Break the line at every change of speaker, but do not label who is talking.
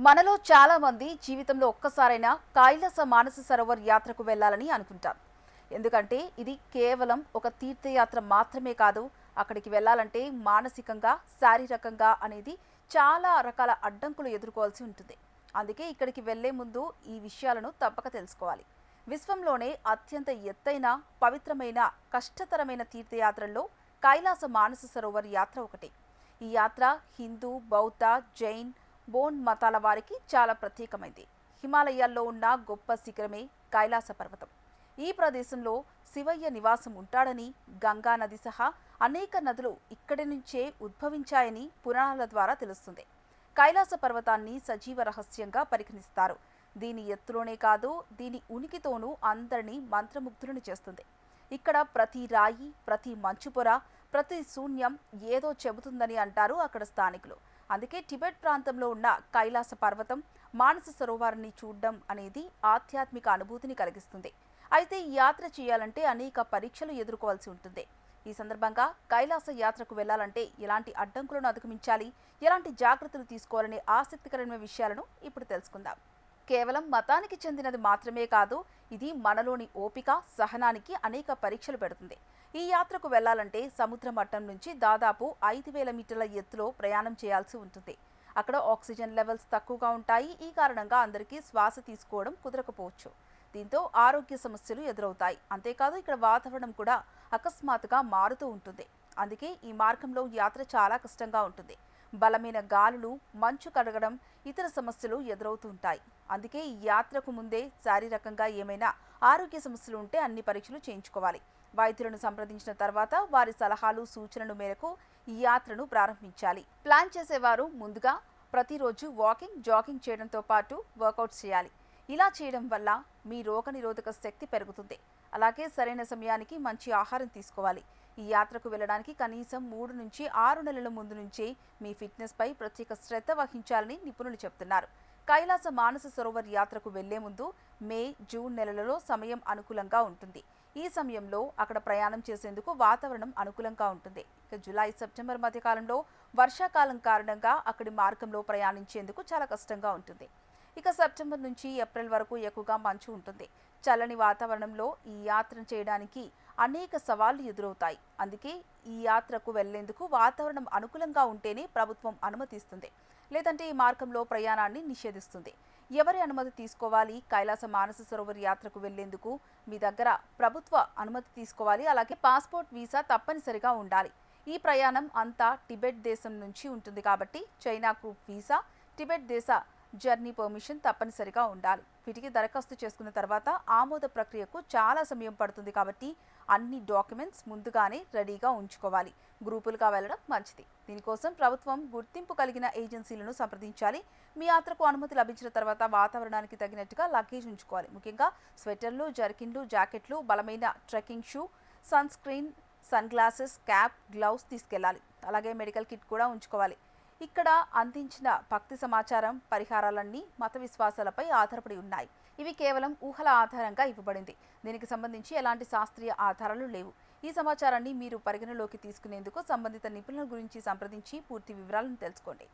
మనలో చాలా మంది జీవితంలో ఒక్కసారైనా కైలాస మానస సరోవర్ యాత్రకు వెళ్ళాలని అనుకుంటారు. ఎందుకంటే ఇది కేవలం ఒక తీర్థయాత్ర మాత్రమే కాదు. అక్కడికి వెళ్ళాలంటే మానసికంగా, శారీరకంగా అనేది చాలా రకాల అడ్డంకులు ఎదుర్కోవాల్సి ఉంటుంది. అందుకే ఇక్కడికి వెళ్లే ముందు ఈ విషయాలను తప్పక తెలుసుకోవాలి. విశ్వంలోనే అత్యంత ఎత్తైన, పవిత్రమైన, కష్టతరమైన తీర్థయాత్రల్లో కైలాస మానస సరోవర్ యాత్ర ఒకటి. ఈ యాత్ర హిందూ, బౌద్ధ, జైన్, బోన్ మతాల వారికి చాలా ప్రత్యేకమైంది. హిమాలయాల్లో ఉన్న గొప్ప శిఖరమే కైలాస పర్వతం. ఈ ప్రదేశంలో శివయ్య నివాసం ఉంటాడని, గంగా నది సహా అనేక నదులు ఇక్కడి నుంచే ఉద్భవించాయని పురాణాల ద్వారా తెలుస్తుంది. కైలాస పర్వతాన్ని సజీవ రహస్యంగా పరిగణిస్తారు. దీని ఎత్తులోనే కాదు, దీని ఉనికితోనూ అందరినీ మంత్రముగ్ధులను చేస్తుంది. ఇక్కడ ప్రతి రాయి, ప్రతి మంచుపొర, ప్రతి శూన్యం ఏదో చెబుతుందని అంటారు అక్కడ స్థానికులు. అందుకే టిబెట్ ప్రాంతంలో ఉన్న కైలాస పర్వతం, మానస సరోవరాన్ని చూడడం అనేది ఆధ్యాత్మిక అనుభూతిని కలిగిస్తుంది. అయితే ఈ యాత్ర చేయాలంటే అనేక పరీక్షలు ఎదుర్కోవాల్సి ఉంటుంది. ఈ సందర్భంగా కైలాస యాత్రకు వెళ్లాలంటే ఎలాంటి అడ్డంకులను అధిగమించాలి, ఎలాంటి జాగ్రత్తలు తీసుకోవాలనే ఆసక్తికరమైన విషయాలను ఇప్పుడు తెలుసుకుందాం. కేవలం మతానికి చెందినది మాత్రమే కాదు, ఇది మనలోని ఓపిక, సహనానికి అనేక పరీక్షలు పెడుతుంది. ఈ యాత్రకు వెళ్లాలంటే సముద్ర మట్టం నుంచి దాదాపు 5,000 మీటర్ల ఎత్తులో ప్రయాణం చేయాల్సి ఉంటుంది. అక్కడ ఆక్సిజన్ లెవెల్స్ తక్కువగా ఉంటాయి. ఈ కారణంగా అందరికీ శ్వాస తీసుకోవడం కుదరకపోవచ్చు. దీంతో ఆరోగ్య సమస్యలు ఎదురవుతాయి. అంతేకాదు ఇక్కడ వాతావరణం కూడా అకస్మాత్తుగా మారుతూ ఉంటుంది. అందుకే ఈ మార్గంలో యాత్ర చాలా కష్టంగా ఉంటుంది. బలమైన గాలులు, మంచు కడగడం, ఇతర సమస్యలు ఎదురవుతూ ఉంటాయి. అందుకే ఈ యాత్రకు ముందే శారీరకంగా ఏమైనా ఆరోగ్య సమస్యలు ఉంటే అన్ని పరీక్షలు చేయించుకోవాలి. వైద్యులను సంప్రదించిన తర్వాత వారి సలహాలు, సూచనల మేరకు ఈ యాత్రను ప్రారంభించాలి. ప్లాన్ చేసేవారు ముందుగా ప్రతిరోజు వాకింగ్, జాగింగ్ చేయడంతో పాటు వర్కౌట్స్ చేయాలి. ఇలా చేయడం వల్ల మీ రోగనిరోధక శక్తి పెరుగుతుంది. అలాగే సరైన సమయానికి మంచి ఆహారం తీసుకోవాలి. ఈ యాత్రకు వెళ్ళడానికి కనీసం 3 నుంచి 6 నెలల ముందు నుంచే మీ ఫిట్నెస్ పై ప్రత్యేక శ్రద్ధ వహించాలని నిపుణులు చెబుతున్నారు. కైలాస మానస సరోవర్ యాత్రకు వెళ్లే ముందు మే, జూన్ నెలలలో సమయం అనుకూలంగా ఉంటుంది. ఈ సమయంలో అక్కడ ప్రయాణం చేసేందుకు వాతావరణం అనుకూలంగా ఉంటుంది. జూలై, సెప్టెంబర్ మధ్య కాలంలో వర్షాకాలం కారణంగా అక్కడి మార్గంలో ప్రయాణించేందుకు చాలా కష్టంగా ఉంటుంది. ఇక సెప్టెంబర్ నుంచి ఏప్రిల్ వరకు ఎక్కువగా మంచు ఉంటుంది. చల్లని వాతావరణంలో ఈ యాత్ర చేయడానికి అనేక సవాళ్లు ఎదురవుతాయి. అందుకే ఈ యాత్రకు వెళ్లేందుకు వాతావరణం అనుకూలంగా ఉంటేనే ప్రభుత్వం అనుమతిస్తుంది. లేదంటే ఈ మార్గంలో ప్రయాణాన్ని నిషేధిస్తుంది. ఎవరి అనుమతి తీసుకోవాలి? కైలాస మానస సరోవర్ యాత్రకు వెళ్లేందుకు మీ దగ్గర ప్రభుత్వ అనుమతి తీసుకోవాలి. అలాగే పాస్పోర్ట్, వీసా తప్పనిసరిగా ఉండాలి. ఈ ప్రయాణం అంతా టిబెట్ దేశం నుంచి ఉంటుంది కాబట్టి చైనా గ్రూప్ వీసా, టిబెట్ దేశ జర్నీ పర్మిషన్ తప్పనిసరిగా ఉండాలి. వీటికి దరఖాస్తు చేసుకున్న తర్వాత ఆమోద ప్రక్రియకు చాలా సమయం పడుతుంది కాబట్టి అన్ని డాక్యుమెంట్స్ ముందుగానే రెడీగా ఉంచుకోవాలి. గ్రూపులుగా వెళ్లడం మంచిది. దీనికోసం ప్రభుత్వం గుర్తింపు కలిగిన ఏజెన్సీలను సంప్రదించాలి. మీ యాత్రకు అనుమతి లభించిన తర్వాత వాతావరణానికి తగినట్టుగా లగేజ్ ఉంచుకోవాలి. ముఖ్యంగా స్వెటర్లు, జర్కిన్లు, జాకెట్లు, బలమైన trekking shoe, sunscreen, sunglasses, cap, gloves తీసుకెళ్లాలి. అలాగే మెడికల్ కిట్ కూడా ఉంచుకోవాలి. ఇక్కడ అందించిన భక్తి సమాచారం, పరిహారాలన్నీ మత విశ్వాసాలపై ఆధారపడి ఉన్నాయి. ఇవి కేవలం ఊహల ఆధారంగా ఇవ్వబడింది. దీనికి సంబంధించి ఎలాంటి శాస్త్రీయ ఆధారాలు లేవు. ఈ సమాచారాన్ని మీరు పరిగణలోకి తీసుకునేందుకు సంబంధిత నిపుణుల గురించి సంప్రదించి పూర్తి వివరాలను తెలుసుకోండి.